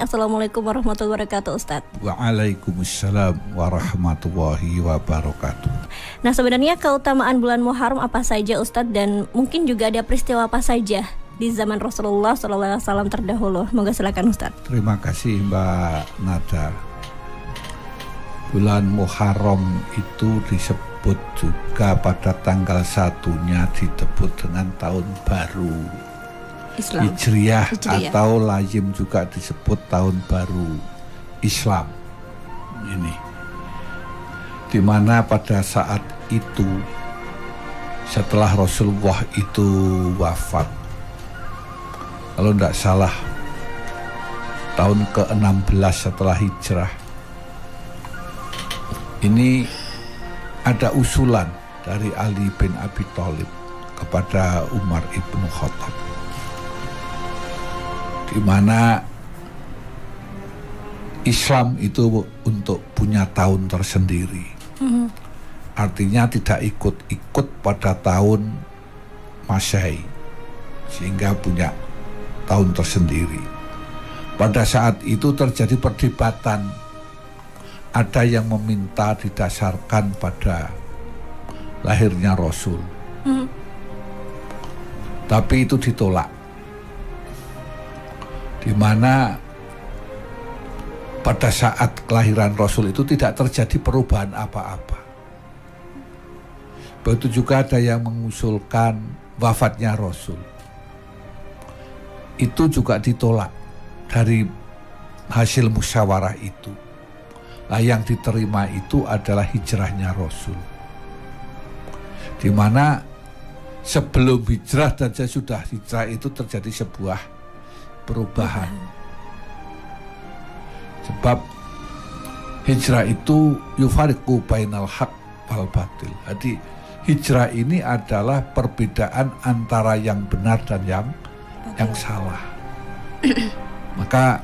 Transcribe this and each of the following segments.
Assalamualaikum warahmatullahi wabarakatuh, Ustadz. Waalaikumsalam warahmatullahi wabarakatuh. Nah, sebenarnya keutamaan bulan Muharram apa saja, Ustadz, dan mungkin juga ada peristiwa apa saja di zaman Rasulullah SAW terdahulu? Moga silakan, Ustadz. Terima kasih Mbak Nada. Bulan Muharram itu disebut juga pada tanggal 1-nya disebut dengan tahun baru Islam. Hijriah atau lazim juga disebut tahun baru Islam. Ini dimana pada saat itu setelah Rasulullah itu wafat, kalau tidak salah tahun ke-16 setelah hijrah, ini ada usulan dari Ali bin Abi Thalib kepada Umar ibnu Khattab, di mana Islam itu untuk punya tahun tersendiri. Artinya tidak ikut-ikut pada tahun Masehi, sehingga punya tahun tersendiri. Pada saat itu terjadi perdebatan. Ada yang meminta didasarkan pada lahirnya Rasul, tapi itu ditolak. Di mana pada saat kelahiran Rasul itu tidak terjadi perubahan apa-apa. Begitu juga ada yang mengusulkan wafatnya Rasul. Itu juga ditolak dari hasil musyawarah itu. Nah, yang diterima itu adalah hijrahnya Rasul. Di mana sebelum hijrah dan sesudah hijrah itu terjadi sebuah perubahan. Sebab hijrah itu yufariqu bainal haq wal batil. Jadi hijrah ini adalah perbedaan antara yang benar dan yang salah. Maka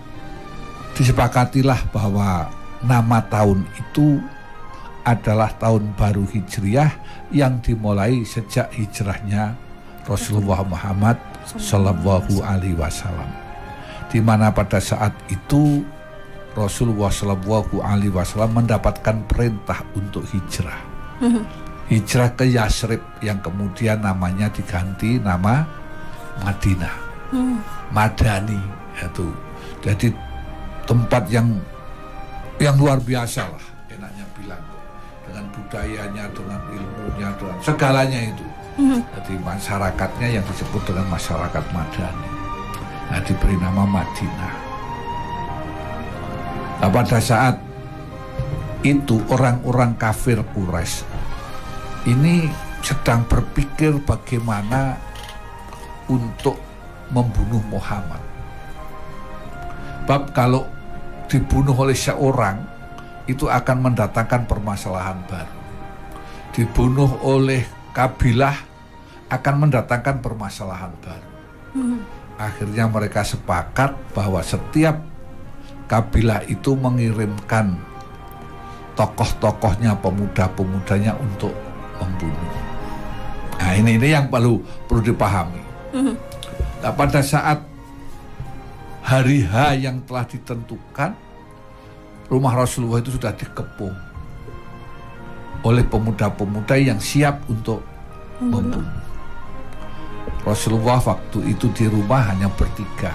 disepakatilah bahwa nama tahun itu adalah tahun baru Hijriah yang dimulai sejak hijrahnya Rasulullah Muhammad Sallallahu Alaihi Wasallam, di mana pada saat itu Rasulullah Sallallahu Alaihi Wasallam mendapatkan perintah untuk hijrah, hijrah ke Yasrib yang kemudian namanya diganti nama Madinah, Madani, itu jadi tempat yang luar biasa lah, enaknya bilang, dengan budayanya, dengan ilmunya, dengan segalanya itu. Jadi masyarakatnya yang disebut dengan masyarakat Madani. Nah, diberi nama Madinah. Nah, pada saat itu orang-orang kafir Quraisy ini sedang berpikir bagaimana untuk membunuh Muhammad. Bab kalau dibunuh oleh seorang itu akan mendatangkan permasalahan baru. Dibunuh oleh kabilah akan mendatangkan permasalahan baru. Akhirnya mereka sepakat bahwa setiap kabilah itu mengirimkan tokoh-tokohnya, pemuda-pemudanya untuk membunuh. Nah, ini yang perlu dipahami. Nah, pada saat hari H yang telah ditentukan, rumah Rasulullah itu sudah dikepung oleh pemuda-pemuda yang siap untuk membunuh. Rasulullah waktu itu di rumah hanya bertiga,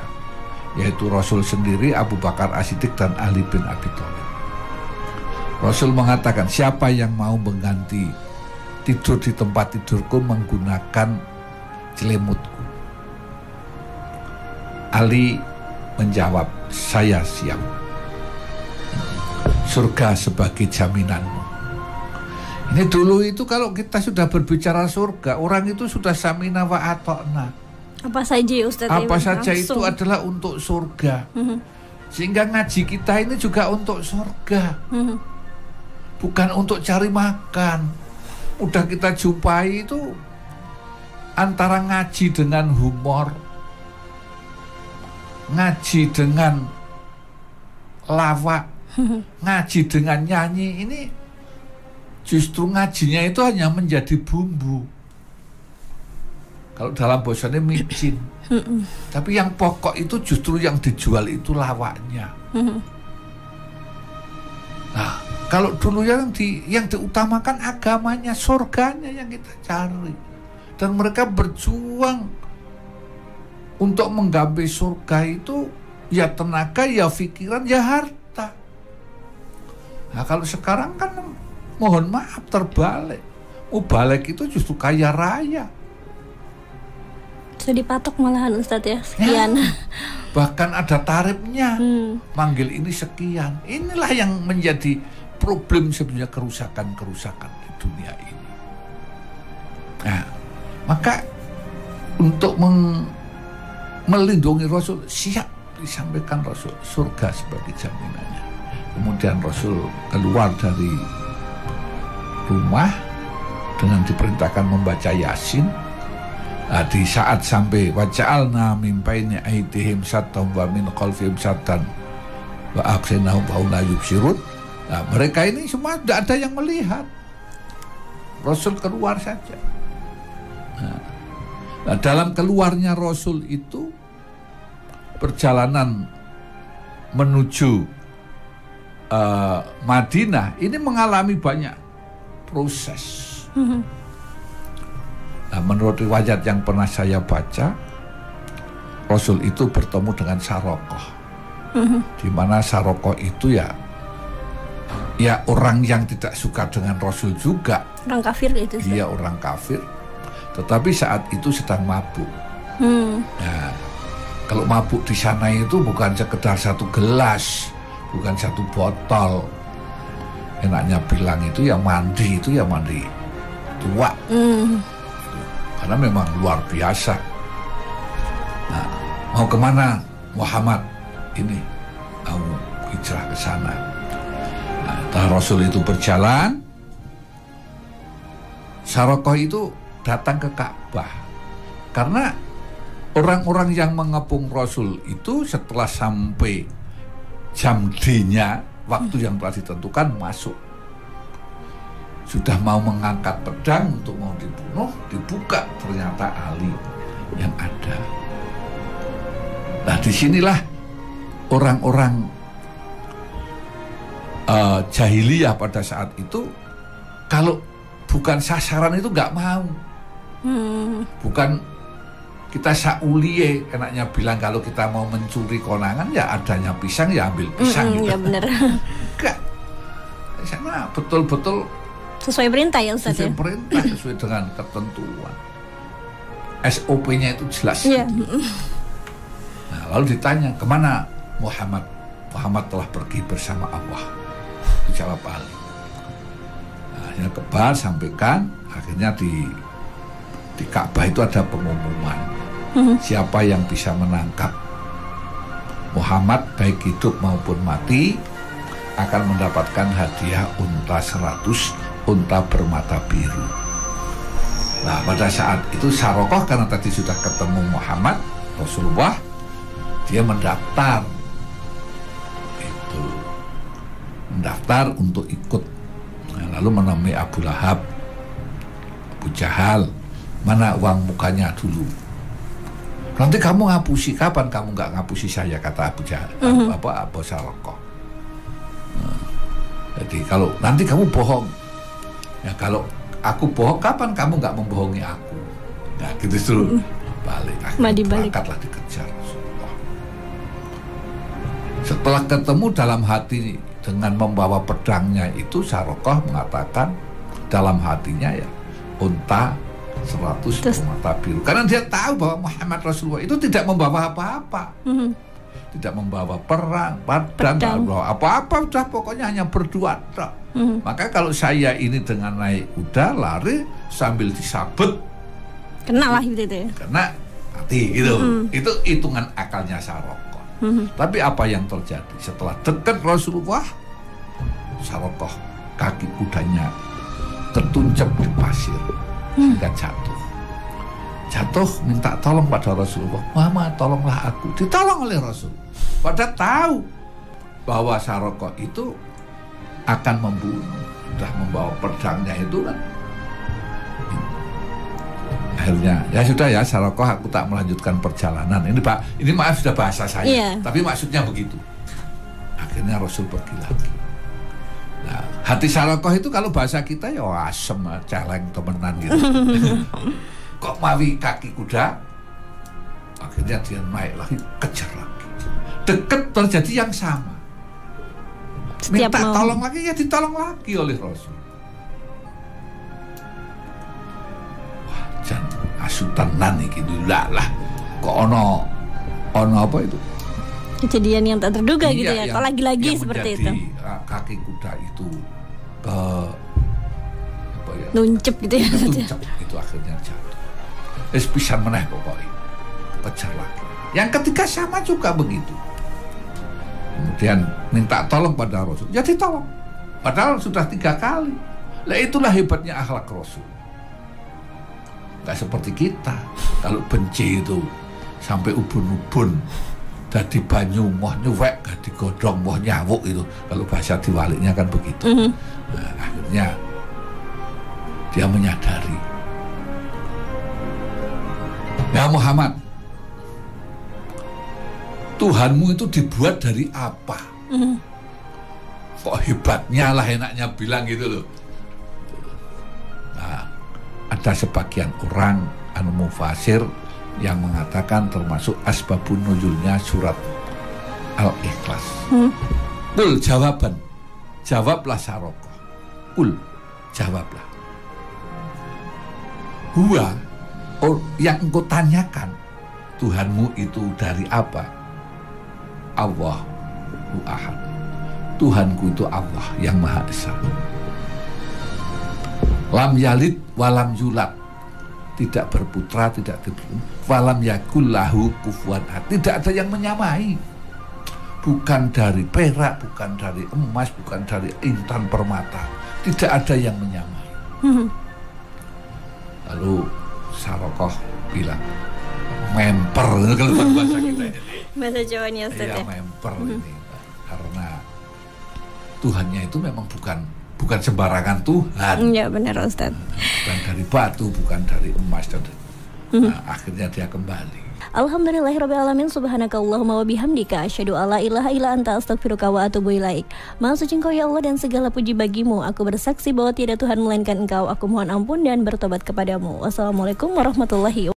yaitu Rasul sendiri, Abu Bakar As-Siddiq, dan Ali bin Abi Thalib. Rasul mengatakan, siapa yang mau mengganti tidur di tempat tidurku menggunakan selimutku? Ali menjawab, saya siap. Surga sebagai jaminanmu. Ini dulu itu kalau kita sudah berbicara surga, orang itu sudah samina wa ata'na. Apa saja Ustaz? Apa saja langsung. Itu adalah untuk surga. Sehingga ngaji kita ini juga untuk surga. Bukan untuk cari makan. Udah kita jumpai itu antara ngaji dengan humor, ngaji dengan lawak, ngaji dengan nyanyi, ini justru ngajinya itu hanya menjadi bumbu. Kalau dalam bahasanya micin. Tapi yang pokok itu justru yang dijual itu lawaknya. Nah, kalau dulu yang diutamakan agamanya, surganya yang kita cari. Dan mereka berjuang untuk menggapai surga itu ya tenaga, ya pikiran, ya harta. Nah, kalau sekarang kan mohon maaf terbalik. Balik itu justru kaya raya. Sudah dipatok malahan Ustadz ya, sekian. Ya, bahkan ada tarifnya. Manggil ini sekian. Inilah yang menjadi problem sebenarnya, kerusakan-kerusakan di dunia ini. Nah, maka untuk melindungi Rasul, siap disampaikan Rasul surga sebagai jaminannya. Kemudian Rasul keluar dari rumah dengan diperintahkan membaca Yasin. Nah, di saat sampai waja'alna min baini aydihim sattan wa min khalfihim sattan wa aqsinahum fahum la yubsirun. Nah, mereka ini semua tidak ada yang melihat. Rasul keluar saja. Nah, dalam keluarnya Rasul itu perjalanan menuju Madinah ini mengalami banyak proses. Nah, menurut riwayat yang pernah saya baca, Rasul itu bertemu dengan Sarokoh, di mana Sarokoh itu ya orang yang tidak suka dengan Rasul juga. Orang kafir itu. Iya, orang kafir. Tetapi saat itu sedang mabuk. Nah, kalau mabuk di sana itu bukan sekedar satu gelas, bukan satu botol. Enaknya bilang itu ya mandi tua. Karena memang luar biasa. Nah, mau kemana Muhammad? Ini mau hijrah ke sana. Nah, Rasul itu berjalan. Sarokoh itu datang ke Ka'bah. Karena orang-orang yang mengepung Rasul itu setelah sampai jam D-nya, waktu yang telah ditentukan, masuk. Sudah mau mengangkat pedang untuk mau dibunuh, dibuka ternyata Ali yang ada. Nah, disinilah orang-orang jahiliyah pada saat itu, kalau bukan sasaran itu nggak mau. Bukan kita sauliye, enaknya bilang kalau kita mau mencuri konangan ya adanya pisang ya ambil pisang gitu. Ya benar. Enggak. Di sana betul-betul sesuai perintah ya Ustaz. Sesuai perintah, sesuai dengan ketentuan. SOP-nya itu jelas. Yeah. Gitu. Nah, lalu ditanya, kemana Muhammad? Muhammad telah pergi bersama Allah. Dijawab Ali. Nah, akhirnya kebar sampaikan, akhirnya di Ka'bah itu ada pengumuman. Siapa yang bisa menangkap Muhammad baik hidup maupun mati akan mendapatkan hadiah unta 100 unta bermata biru. Nah, pada saat itu Sarokoh karena tadi sudah ketemu Muhammad Rasulullah, dia mendaftar untuk ikut. Nah, lalu menemui Abu Lahab, Abu Jahal, mana uang mukanya dulu. Nanti kamu ngapusi, kapan kamu nggak ngapusi saya, kata Abu Jahal, Abu Sarokoh. Nah, jadi kalau nanti kamu bohong, ya kalau aku bohong, kapan kamu nggak membohongi aku? Nah, gitu dulu. Balik, akhirnya berangkatlah dikejar Rasulullah. Setelah ketemu dalam hati dengan membawa pedangnya itu, Sarokoh mengatakan dalam hatinya ya, unta 100 bermata biru. Karena dia tahu bahwa Muhammad Rasulullah itu tidak membawa apa-apa. Tidak membawa perang, pedang, tidak membawa apa-apa, udah pokoknya hanya berdua. Maka kalau saya ini dengan naik kuda lari sambil disabet, kena lah gitu ya. Kena mati gitu. Itu hitungan akalnya Sarokoh. Tapi apa yang terjadi setelah dekat Rasulullah, Sarokoh kaki kudanya tertuncap di pasir sehingga jatuh minta tolong pada Rasulullah, Muhammad tolonglah aku. Ditolong oleh Rasul. Padahal tahu bahwa Sarokoh itu akan membunuh, sudah membawa pedangnya itu kan. Akhirnya ya sudah ya Sarokoh, aku tak melanjutkan perjalanan. Ini Pak, ini maaf sudah bahasa saya, tapi maksudnya begitu. Akhirnya Rasul pergi lagi. Nah, hati Sarokoh itu kalau bahasa kita ya asem, celeng, temenan gitu. Kok mawi kaki kuda, akhirnya dia naik lagi, kejar lagi. Deket terjadi yang sama. Minta tolong lagi, ya ditolong lagi oleh Rasul. Jan asutenan iki lah kok ono apa itu kejadian yang tak terduga gitu ya, kok lagi-lagi seperti itu kaki kuda itu ke apa ya, nuncep gitu ya, nuncep itu akhirnya jatuh. Pisan meneh pokoknya kejar lagi. Yang ketiga sama juga begitu, kemudian minta tolong pada Rasul, ya ditolong padahal sudah 3 kali. Lah itulah hebatnya akhlak Rasul. Gak seperti kita, kalau benci itu sampai ubun-ubun, dadi banyu moh nyuwek, gak digodhong moh nyawuk itu. Kalau bahasa diwaliknya kan begitu. Nah, akhirnya dia menyadari, ya Muhammad, Tuhanmu itu dibuat dari apa? Kok hebatnya lah enaknya bilang gitu loh. Nah, ada sebagian orang mufasir yang mengatakan termasuk asbabun nuzulnya surat Al-Ikhlas. Qul jawablah Sarokoh. Qul jawablah. Huwa yang engkau tanyakan, Tuhanmu itu dari apa? Allahu Ahad. Tuhanku itu Allah yang Maha Esa. Lam yalid walam yulad, tidak berputra, tidak diberi. Walam yakul lahu kufuwan ahad, tidak ada yang menyamai. Bukan dari perak, bukan dari emas, bukan dari intan permata, tidak ada yang menyamai. Lalu Sarokoh bilang, memper kalau bahasa kita ini. Bahasa Jawanya Ustaz ya. Memper ini, karena Tuhannya itu memang bukan sembarangan Tuhan. Ya benar Ustaz. Bukan dari batu, bukan dari emas. Nah, akhirnya dia kembali. Alhamdulillahirrabbilalamin. Subhanakallahumma wa bihamdika asyhadu alla ilaha illa anta astaghfiruka wa atubu ilaik. Maha suci Engkau ya Allah dan segala puji bagimu. Aku bersaksi bahwa tiada Tuhan melainkan Engkau. Aku mohon ampun dan bertobat kepadamu. Wassalamualaikum warahmatullahi wabarakatuh.